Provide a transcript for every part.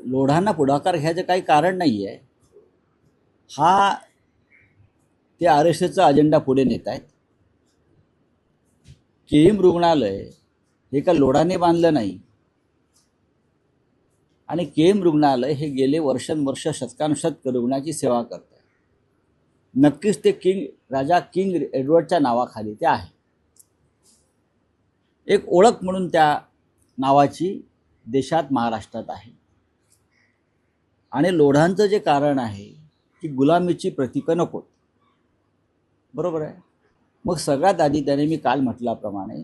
लोढांना पुढाकार घ्यायचं काही कारण नाही आहे. हा ते RSSचा अजेंडा पुढे नेत आहेत. केईएम रुग्णालय हे का लोढाने बांधलं नाही, आणि केईएम रुग्णालय हे गेले वर्षानुवर्ष शतकानुशतक रुग्णाची सेवा करत आहे. नक्कीच ते राजा किंग एडवर्डच्या नावाखाली ते आहे. एक ओळख म्हणून त्या नावाची देशात, महाराष्ट्रात आहे. आणि लोढांचं जे कारण आहे की गुलामीची प्रतीकं नकोत, बरोबर आहे. मग सगळ्यात आधी त्याने, मी काल म्हटल्याप्रमाणे,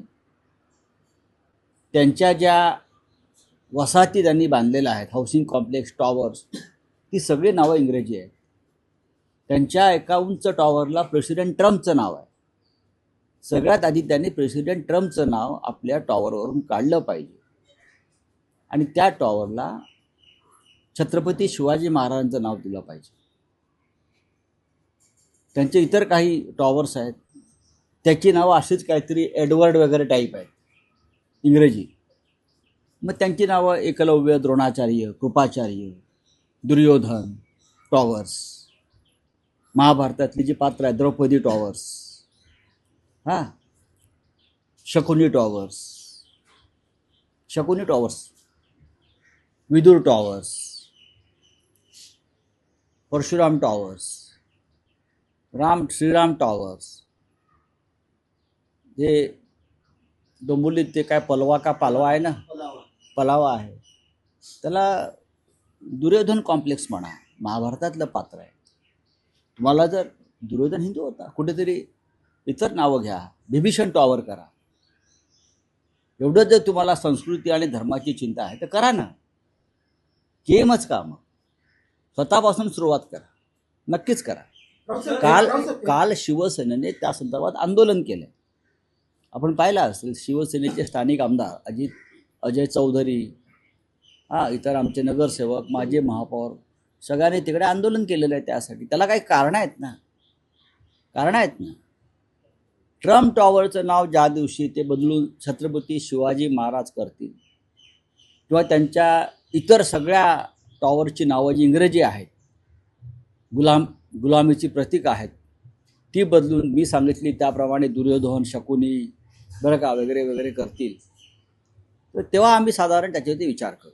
त्यांच्या ज्या वसाहती त्यांनी बांधलेल्या आहेत, हाऊसिंग कॉम्प्लेक्स, टॉवर्स, ती सगळी नावं इंग्रजी आहेत. त्यांच्या एका उंच टॉवरला प्रेसिडेंट ट्रम्पचं नाव आहे. सगळ्यात आधी त्यांनी प्रेसिडेंट ट्रम्पचं नाव आपल्या टॉवरवरून काढलं पाहिजे, आणि त्या टॉवरला छत्रपती शिवाजी महाराजांचं नाव दिलं पाहिजे. त्यांचे इतर काही टॉवर्स आहेत, त्याची नावं अशीच काहीतरी एडवर्ड वगैरे टाईप आहेत, इंग्रजी. मग त्यांची नावं एकलव्य, द्रोणाचार्य, कृपाचार्य, दुर्योधन टॉवर्स, महाभारतातली जी पात्र आहेत, Draupadi towers, Shakuni towers, Vidur towers, Parshuram towers, Shriram towers, जे डोंबिवलीत ते काय पालवा आहे ना, पलावा आहे, त्याला दुर्योधन कॉम्प्लेक्स म्हणा, महाभारतातलं पात्र आहे. तुम्हाला जर दुर्योधन हिंदू होता, कुठेतरी इतर नावं घ्या, बिभीषण टॉवर करा. एवढं जर तुम्हाला संस्कृती आणि धर्माची चिंता आहे तर करा ना. केमच का, मग स्वतःपासून सुरुवात करा, नक्कीच करा. काल शिवसेनेने त्या संदर्भात आंदोलन केलं. आपण पाहिलं असेल, शिवसेनेचे स्थानिक आमदार अजय चौधरी, इतर आमचे नगरसेवक, माजी महापौर, सगळ्यांनी तिकडे आंदोलन केलेलं आहे त्यासाठी. त्याला काही कारणं आहेत ना. ट्रम्प टॉवरचं नाव ज्या दिवशी ते बदलून छत्रपती शिवाजी महाराज करतील, किंवा त्यांच्या इतर सगळ्या टॉवरची नावं जी इंग्रजी आहेत, गुलामीची प्रतीक आहेत, ती बदलून मी सांगितली त्याप्रमाणे दुर्योधन, शकुनी, बरं का, वगैरे वगैरे करतील, तर तेव्हा आम्ही साधारण त्याच्यावरती विचार करू.